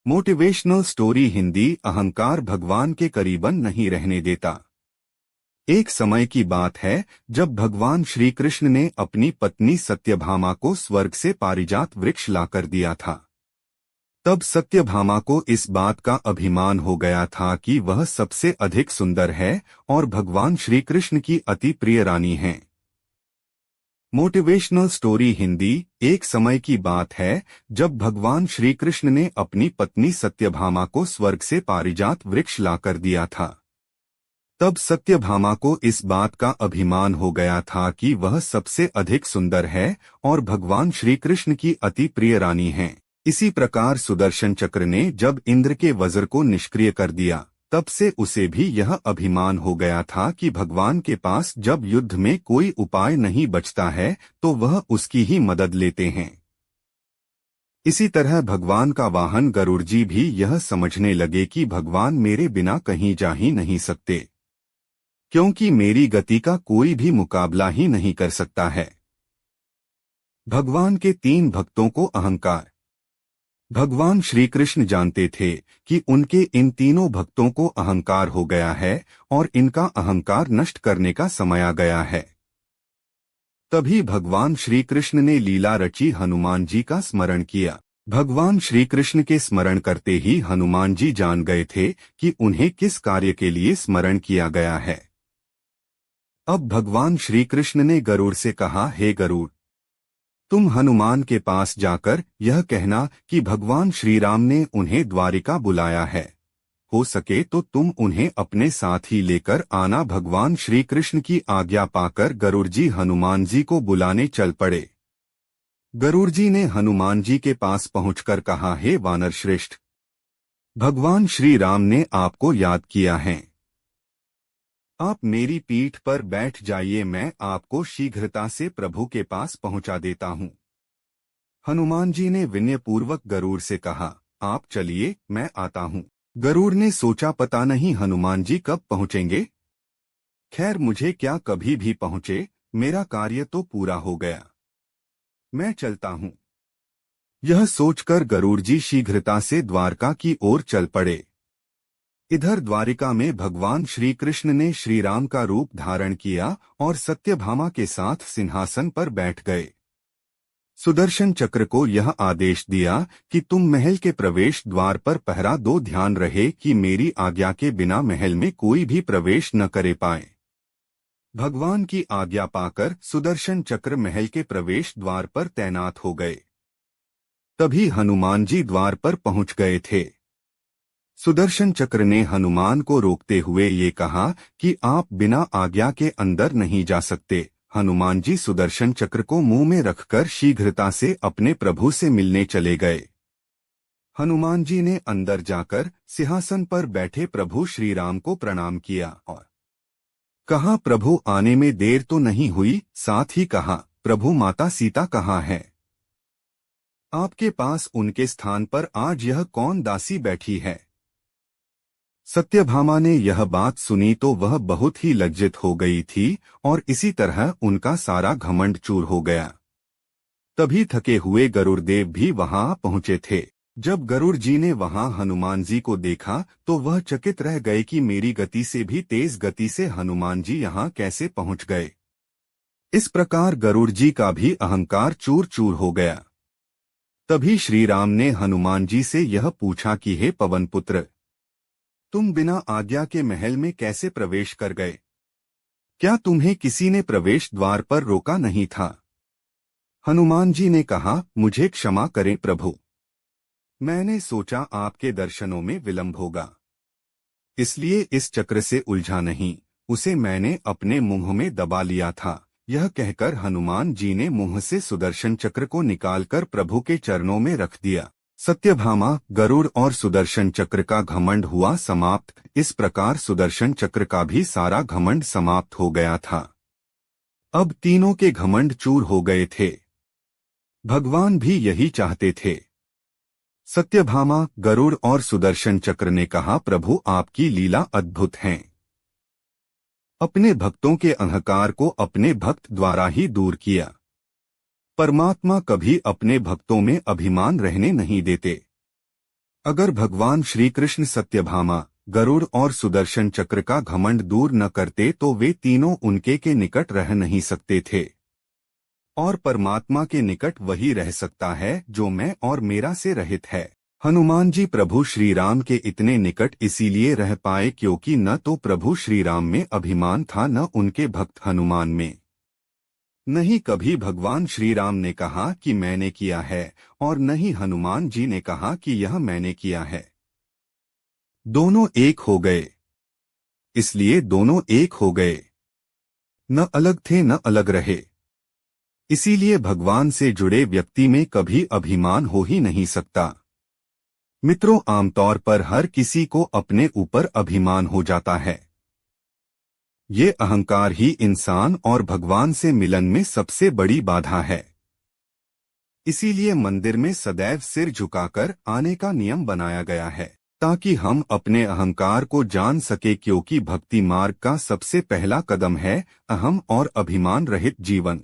Motivational story Hindi. अहंकार भगवान के करीबन नहीं रहने देता। एक समय की बात है जब भगवान श्री कृष्ण ने अपनी पत्नी सत्यभामा को स्वर्ग से पारिजात वृक्ष लाकर दिया था। तब सत्यभामा को इस बात का अभिमान हो गया था कि वह सबसे अधिक सुंदर है और भगवान श्री कृष्ण की अति प्रिय रानी है। Motivational story Hindi. एक समय की बात है जब भगवान श्री कृष्ण ने अपनी पत्नी सत्यभामा को स्वर्ग से पारिजात वृक्ष लाकर दिया था। तब सत्यभामा को इस बात का अभिमान हो गया था कि वह सबसे अधिक सुंदर है और भगवान श्री कृष्ण की अति प्रिय रानी है। इसी प्रकार सुदर्शन चक्र ने जब इंद्र के वज्र को निष्क्रिय कर दिया, तब से उसे भी यह अभिमान हो गया था कि भगवान के पास जब युद्ध में कोई उपाय नहीं बचता है तो वह उसकी ही मदद लेते हैं। इसी तरह भगवान का वाहन गरुड़ जी भी यह समझने लगे कि भगवान मेरे बिना कहीं जा ही नहीं सकते, क्योंकि मेरी गति का कोई भी मुकाबला ही नहीं कर सकता है। भगवान के 3 भक्तों को अहंकार। भगवान श्री कृष्ण जानते थे कि उनके इन तीनों भक्तों को अहंकार हो गया है और इनका अहंकार नष्ट करने का समय आ गया है। तभी भगवान श्री कृष्ण ने लीला रची हनुमान जी का स्मरण किया। भगवान श्री कृष्ण के स्मरण करते ही हनुमान जी जान गए थे कि उन्हें किस कार्य के लिए स्मरण किया गया है। अब भगवान श्री कृष्ण ने गरुड़ से कहा, हे गरुड़, तुम हनुमान के पास जाकर यह कहना कि भगवान श्री राम ने उन्हें द्वारिका बुलाया है। हो सके तो तुम उन्हें अपने साथ ही लेकर आना। भगवान श्री कृष्ण की आज्ञा पाकर गरुड़ जी हनुमान जी को बुलाने चल पड़े। गरुड़ जी ने हनुमान जी के पास पहुंचकर कहा, हे वानर श्रेष्ठ, भगवान श्री राम ने आपको याद किया है। आप मेरी पीठ पर बैठ जाइए, मैं आपको शीघ्रता से प्रभु के पास पहुंचा देता हूं। हनुमान जी ने विनयपूर्वक गरुड़ से कहा, आप चलिए, मैं आता हूं। गरुड़ ने सोचा, पता नहीं हनुमान जी कब पहुंचेंगे। खैर, मुझे क्या, कभी भी पहुंचे, मेरा कार्य तो पूरा हो गया, मैं चलता हूं। यह सोचकर गरुड़ जी शीघ्रता से द्वारका की ओर चल पड़े। इधर द्वारिका में भगवान श्री कृष्ण ने श्री राम का रूप धारण किया और सत्यभामा के साथ सिंहासन पर बैठ गए। सुदर्शन चक्र को यह आदेश दिया कि तुम महल के प्रवेश द्वार पर पहरा दो, ध्यान रहे कि मेरी आज्ञा के बिना महल में कोई भी प्रवेश न करे पाए। भगवान की आज्ञा पाकर सुदर्शन चक्र महल के प्रवेश द्वार पर तैनात हो गए। तभी हनुमान जी द्वार पर पहुंच गए थे। सुदर्शन चक्र ने हनुमान को रोकते हुए ये कहा कि आप बिना आज्ञा के अंदर नहीं जा सकते। हनुमान जी सुदर्शन चक्र को मुंह में रखकर शीघ्रता से अपने प्रभु से मिलने चले गए। हनुमान जी ने अंदर जाकर सिंहासन पर बैठे प्रभु श्री राम को प्रणाम किया और कहा, प्रभु आने में देर तो नहीं हुई। साथ ही कहा, प्रभु माता सीता कहाँ है? आपके पास उनके स्थान पर आज यह कौन दासी बैठी है? सत्यभामा ने यह बात सुनी तो वह बहुत ही लज्जित हो गई थी और इसी तरह उनका सारा घमंड चूर हो गया। तभी थके हुए गरुड़ देव भी वहां पहुंचे थे। जब गरुड़ जी ने वहां हनुमान जी को देखा तो वह चकित रह गए कि मेरी गति से भी तेज गति से हनुमान जी यहां कैसे पहुंच गए। इस प्रकार गरुड़ जी का भी अहंकार चूर चूर हो गया। तभी श्री राम ने हनुमान जी से यह पूछा कि हे पवन पुत्र, तुम बिना आज्ञा के महल में कैसे प्रवेश कर गए? क्या तुम्हें किसी ने प्रवेश द्वार पर रोका नहीं था? हनुमान जी ने कहा, मुझे क्षमा करें प्रभु, मैंने सोचा आपके दर्शनों में विलंब होगा, इसलिए इस चक्र से उलझा नहीं, उसे मैंने अपने मुंह में दबा लिया था। यह कहकर हनुमान जी ने मुंह से सुदर्शन चक्र को निकालकर प्रभु के चरणों में रख दिया। सत्यभामा, गरुड़ और सुदर्शन चक्र का घमंड हुआ समाप्त। इस प्रकार सुदर्शन चक्र का भी सारा घमंड समाप्त हो गया था। अब तीनों के घमंड चूर हो गए थे। भगवान भी यही चाहते थे। सत्यभामा, गरुड़ और सुदर्शन चक्र ने कहा, प्रभु आपकी लीला अद्भुत है। अपने भक्तों के अहंकार को अपने भक्त द्वारा ही दूर किया। परमात्मा कभी अपने भक्तों में अभिमान रहने नहीं देते। अगर भगवान श्री कृष्ण सत्यभामा, गरुड़ और सुदर्शन चक्र का घमंड दूर न करते तो वे तीनों उनके के निकट रह नहीं सकते थे। और परमात्मा के निकट वही रह सकता है जो मैं और मेरा से रहित है। हनुमान जी प्रभु श्री राम के इतने निकट इसीलिए रह पाए क्योंकि न तो प्रभु श्री राम में अभिमान था न उनके भक्त हनुमान में। नहीं कभी भगवान श्री राम ने कहा कि मैंने किया है और न ही हनुमान जी ने कहा कि यह मैंने किया है। दोनों एक हो गए, इसलिए दोनों एक हो गए। न अलग थे न अलग रहे। इसीलिए भगवान से जुड़े व्यक्ति में कभी अभिमान हो ही नहीं सकता। मित्रों, आमतौर पर हर किसी को अपने ऊपर अभिमान हो जाता है। ये अहंकार ही इंसान और भगवान से मिलन में सबसे बड़ी बाधा है। इसीलिए मंदिर में सदैव सिर झुकाकर आने का नियम बनाया गया है, ताकि हम अपने अहंकार को जान सके, क्योंकि भक्ति मार्ग का सबसे पहला कदम है अहम और अभिमान रहित जीवन।